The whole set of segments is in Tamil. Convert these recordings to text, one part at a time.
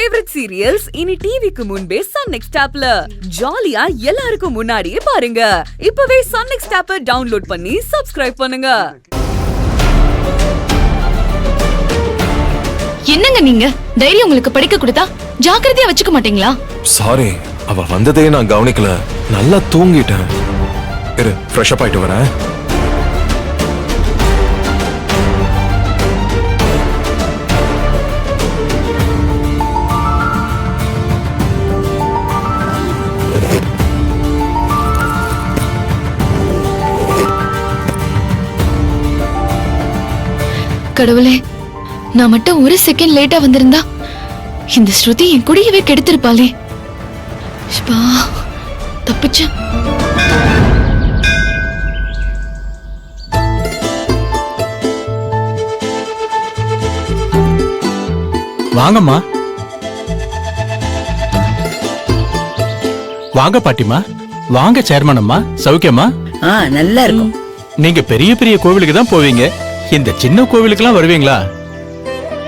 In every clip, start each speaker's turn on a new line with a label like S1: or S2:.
S1: ஃபேவரட் சீரியல்ஸ் இனி டிவிக்கு முன்பே சன் நெக்ஸ்ட் ஆப்ல ஜாலியா எல்லாருக்கும் முன்னாடியே பாருங்க. இப்பவே சன் நெக்ஸ்ட் ஆப்பை டவுன்லோட் பண்ணி சப்ஸ்கிரைப் பண்ணுங்க.
S2: என்னங்க நீங்க தைரியம் உங்களுக்கு படிக்க கொடுத்தா ஜாக்கிரதையா வச்சுக்க மாட்டீங்களா?
S3: சாரி, அவ வந்ததே நான் கவனிக்கல. நல்லா தூங்கிட்டேன். இரு, ஃப்ரெஷ் அப் ஆயிட்டு வரேன்.
S2: கடவுளே, நான் மட்டும் ஒரு செகண்ட் லேட்டா வந்திருந்தா இந்த ஸ்ருதி என் குடியவே கெடுத்திருப்பாளே. தப்பிச்சேன்.
S4: வாங்கம்மா. வாங்க பாட்டிமா. வாங்க சேர்மன் அம்மா. சௌக்கியமா?
S5: நல்லா இருக்கும்.
S4: நீங்க பெரிய பெரிய கோவிலுக்கு தான் போவீங்க, இந்த சின்ன கோவிலுக்கெல்லாம் வருவீங்களா?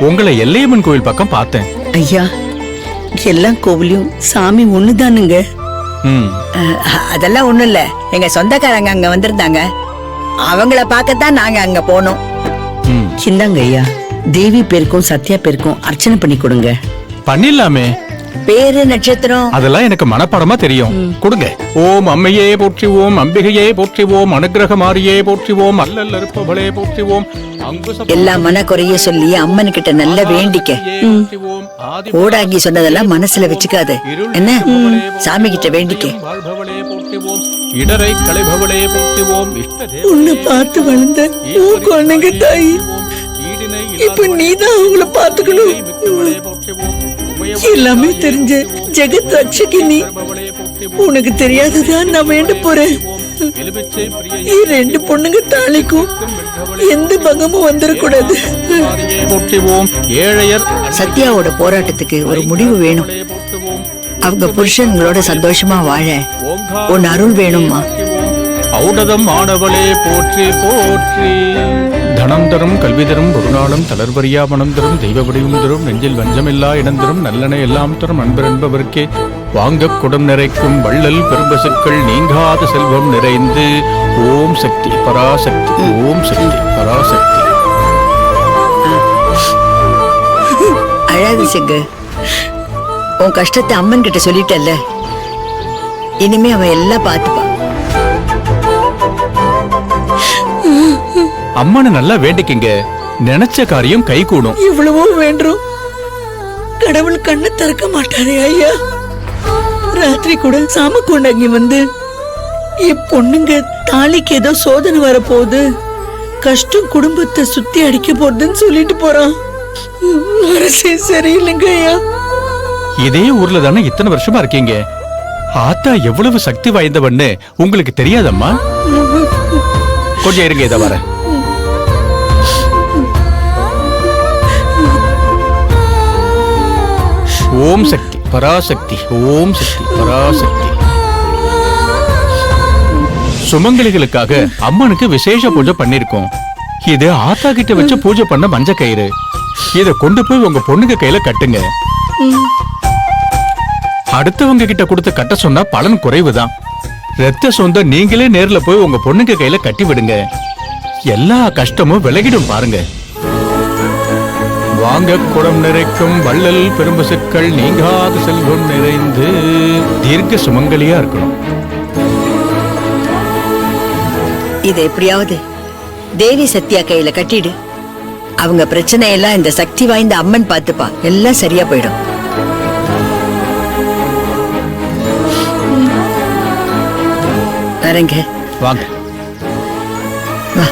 S4: உங்களை எல்லையம்மன் கோவில் பக்கம் பார்த்தேன்.
S5: ஐயா, எல்லா கோவிலையும் சாமி ஒண்ணுதானுங்க. அதெல்லாம் ஒண்ணும் இல்ல. எங்க சொந்தக்காரங்க அங்க வந்திருந்தாங்க, அவங்கள பார்க்கத்தான் நாங்க அங்க போனோம். சிந்தாங்க ஐயா, தேவி பேருக்கும் சத்யா பேருக்கும் அர்ச்சனை பண்ணி கொடுங்க.
S4: பண்ணிடலாமே.
S5: பேரு நட்சத்திரம்
S4: அதெல்லாம் எனக்கு மனப்பாடமா தெரியும். கொடுங்க. ஓம் அம்மையே போற்றிவோம், அம்பிகையே போற்றிவோம், அனுகிரக மாரியே போற்றிவோம், அல்லல் அறுப்பவளே போற்றிவோம்.
S5: எல்லா மன குறைய சொல்லி அம்மன் கிட்ட நல்ல வேண்டிக்க. ஓடாங்கி சொன்னதெல்லாம் மனசுல வச்சுக்காது என்ன, சாமி கிட்ட வேண்டிக்க.
S4: இடரை களைபவளே போற்றிவோம்.
S5: உன்னை பார்த்து வளர்ந்த குழந்தைங்க தாய், இப்ப நீதான் அவங்கள பாத்துக்கணும். எல்லாமே தெரிஞ்ச ஜெகத் ரட்சகி நீ, உனக்கு தெரியாததான் நான் வேண்ட போறேன். ரெண்டு பொண்ணுங்க தாலிக்கும் எந்த பங்கமும் வந்துடக்கூடாது. சத்யாவோட போராட்டத்துக்கு ஒரு முடிவு வேணும். அவங்க புருஷன்களோட சந்தோஷமா வாழ உன் அருள் வேணும்மா.
S4: ஔடதம் ஆனவளே போற்றி போற்றி. தனம் தரும், கல்வி தரும், ஒரு நாளும் தளர்வரியா மனம் தரும், தெய்வ வடிவும் தரும், நெஞ்சில் வஞ்சமில்லா இடம் தரும், நல்லென எல்லாம் தரும், அன்பர் என்பவர்க்கே வாங்க குடம் நிறைக்கும் வள்ளல் பெரும்பசுக்கள் நீங்காத செல்வம் நிறைந்து. ஓம் சக்தி பராசக்தி, ஓம் சக்தி பராசக்தி.
S5: அழகு செங்க, உன் கஷ்டத்தை அம்மன் கிட்ட சொல்லிட்டல்ல, இனிமே அவன் எல்லாம் பார்த்துப்பா.
S4: அம்மனை நல்லா வேண்டிக்கிங்க, நினைச்ச காரியம் கை கூடும்.
S5: இவ்வளவோ வேண்டும், கடவுள் கண்ணு திறக்க மாட்டாரே ஐயா. ராத்திரி கூட சாம கொண்டாங்கி வந்து என் பொண்ணுங்க தாலிக்கு ஏதோ சோதனை வரப்போகுது, கஷ்டம் குடும்பத்தை சுத்தி அடிக்க போறதுன்னு சொல்லிட்டு போறான். அரசே சரியில்லைங்க ஐயா.
S4: இதே ஊர்ல தானே இத்தனை வருஷமா இருக்கீங்க, ஆத்தா எவ்வளவு சக்தி வாய்ந்தவன்னு உங்களுக்கு தெரியாதம்மா? கொஞ்சம் இருங்க, இத வர. ஓம் சக்தி பராசக்தி, ஓம் சக்தி பராசக்தி. சுமங்கலிகளுக்காக அம்மனுக்கு விசேஷ பூஜை பண்ணிருக்கோம். இது ஆத்தா கிட்ட வச்சு பூஜை பண்ண மஞ்ச கயிறு. இத கொண்டு போய் உங்க பொண்ணுங்க கையில கட்டுங்க. அடுத்தவங்க கிட்ட கொடுத்து கட்ட சொன்னா பலன் குறைவுதான். ரத்த சொந்தம் நீங்களே நேர்ல போய் உங்க பொண்ணுங்க கையில கட்டி விடுங்க, எல்லா கஷ்டமும் விலகிடும் பாருங்க. வாங்க குடம் நிறைக்கும் வள்ளல் பெரும்பசுக்கள் நீங்காத செல்வம் நிறைந்து. தீர்க்க சுமங்கலியா இருக்கணும்.
S5: இதை எப்படியாவது தேவி சத்யா கையில கட்டிடு. அவங்க பிரச்சனை எல்லாம் இந்த சக்தி வாய்ந்த அம்மன் பார்த்துப்பா, எல்லாம் சரியா போயிடும். வரங்க.
S4: வாங்க.
S5: வா.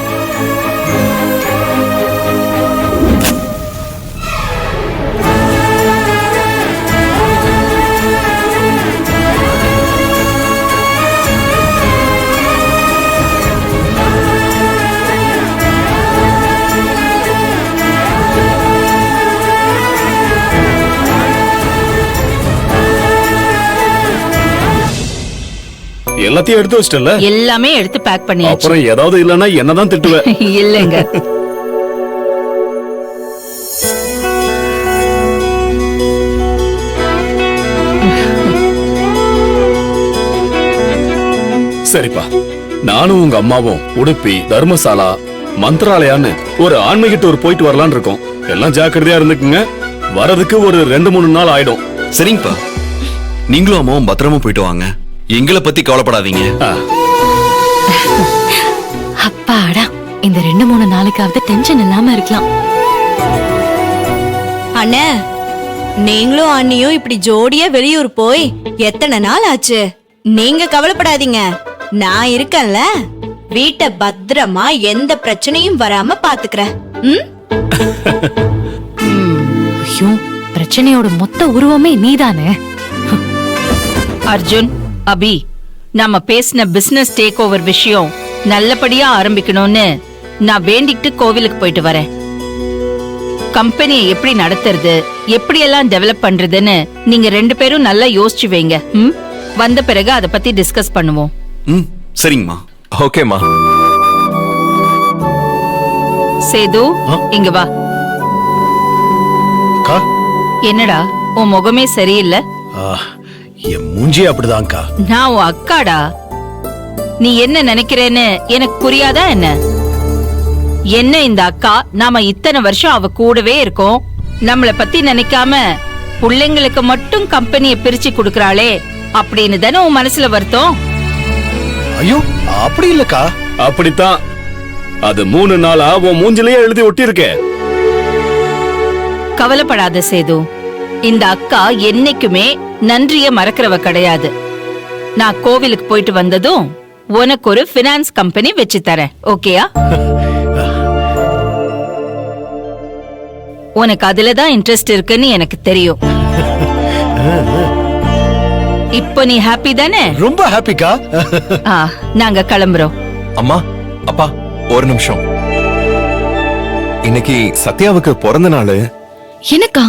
S6: எல்லாத்தையும் எடுத்து வச்சிட்டல?
S7: எல்லாமே எடுத்து பேக் பண்ணியாச்சு.
S6: அப்புறம் ஏதாவது இல்லனா என்னதான் திட்டுவ?
S7: இல்லங்க.
S6: வா. சரிப்பா, நானும் உங்க அம்மாவும் உடுப்பி, தர்மசாலா, மந்திராலயான்னு ஒரு ஆன்மீக டூர் போயிட்டு வரலாம்னு இருக்கோம். எல்லாம் ஜாக்கிரதையா இருந்துக்குங்க. வரதுக்கு ஒரு 2-3 நாள் ஆயிடும்.
S8: சரிங்கப்பா, நீங்களும் அம்மாவும் பத்திரமா போயிட்டு வாங்க. எங்களை பத்தி கவலைப்படாதீங்க.
S2: அப்பாடா, இந்த 2-3 நாளைக்காவது டென்ஷன் இல்லாம இருக்கலாம்.
S9: அண்ணே, நீங்களும் அண்ணியும் இப்படி ஜோடியா வெளியூர் போய் எத்தனை நாள் ஆச்சு? நீங்க கவலைப்படாதீங்க, நான் இருக்கேன்ல. வீட்டை பத்திரமா எந்த பிரச்சனையும் வராம பாத்துக்கிறேன்.
S2: ஐயோ, பிரச்சனையோட மொத்த உருவமே நீதானே.
S7: அர்ஜுன், அபி, நாம பேசின பிசினஸ் டேக் ஓவர் விஷயம் நல்லபடியா ஆரம்பிக்கணும்னு நான் வேண்டிக்கிட்டு கோவிலுக்கு போயிட்டு வரேன். கம்பெனியை எப்படி நடத்துறது, எப்படி எல்லாம் டெவலப் பண்றதுன்னு நீங்க 2 பேரும் நல்லா யோசிச்சு வைங்க. வந்த பிறகு அத பத்தி டிஸ்கஸ் பண்ணுவோம்.
S8: சரிங்கம்மா.
S3: ஓகேம்மா.
S7: சேது, இங்க வா. என்னடா உன் முகமே சரியில்லை?
S6: என் மூஞ்சியே அப்படிதான்க்கா.
S7: நான் உன் அக்காடா. நீ என்ன நினைக்கிறேன்னு எனக்கு புரியாதா என்ன? என்ன இந்த அக்கா, நாம இத்தனை வருஷம் அவ கூடவே இருக்கோம், நம்மள பத்தி நினைக்காம பிள்ளைங்களுக்கு மட்டும் கம்பெனியை பிரிச்சு கொடுக்கறாளே அப்படின்னு தானே உன் மனசுல வருத்தம்?
S6: ஐயோ, அப்படி இல்லக்கா. அப்படித்தான். அது 3 நாளா உன் மூஞ்சிலேயே எழுதி ஒட்டி இருக்கே.
S7: கவலைப்படாத சேது, இந்த அக்கா என்னைக்குமே நன்றிய மறக்கிறவ கிடையாது. நான் கோவிலுக்கு போயிட்டு வந்ததும் உனக்கு ஒரு பினான்ஸ் கம்பெனி வச்சு தரேன், ஓகேயா? உனக்கு அதுலதான் இன்ட்ரெஸ்ட் இருக்குன்னு எனக்கு தெரியும். இப்போ நீ ஹாப்பி தானே?
S6: ரொம்ப ஹாப்பிக்கா.
S7: நாங்க கிளம்புறோம்.
S3: அம்மா, அப்பா, ஒரு நிமிஷம். இன்னைக்கு சத்யாவுக்கு பிறந்த நாள்.
S2: எனக்கா?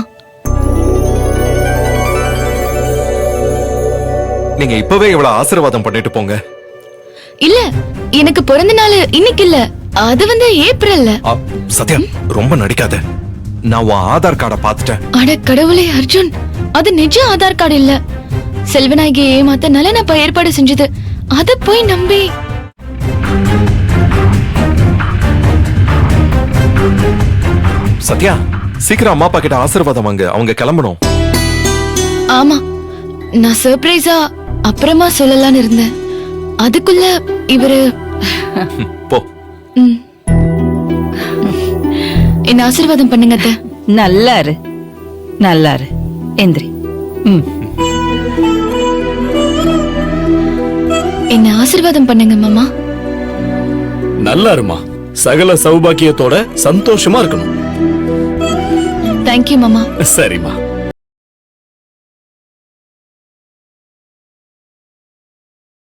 S3: நீங்க இப்பவே இவ்வளவு ஆசீர்வாதம் பண்ணிட்டு போங்க.
S2: இல்ல, எனக்கு பிறந்த நாள் இன்னைக்கு இல்ல, அது ஏப்ரல்ல.
S3: சத்யா, ரொம்ப நடிக்காத. நான் உன் ஆதார் கார்டை பார்த்துட்டேன்.
S2: அட கடவுளே அர்ஜுன், அது நிஜ ஆதார் கார்டு இல்ல. செல்வநாயகி ஏமாத்த நலனப்பா ஏற்பாடு செஞ்சது. அத போய் நம்பி.
S3: சத்யா, சீக்கிரம் அம்மா அப்பா கிட்ட ஆசீர்வாதம் வாங்க, அவங்க கிளம்பணும்.
S2: ஆமா, நான் சர்ப்ரைஸா அப்புறமா சொல்லலாம்னு இருந்தேன். அதுக்குள்ள இவரு
S3: போ.
S2: என்ன ஆசீர்வாதம் பண்ணுங்க அத்தை.
S7: நல்லாரு, நல்லாரு. எந்திரி.
S2: என்ன ஆசீர்வாதம் பண்ணுங்க மாமா.
S6: நல்லா இருமா, சகல சௌபாக்கியத்தோட சந்தோஷமா இருக்கணும்.
S2: தேங்க்யூ மாமா.
S6: சரிம்மா.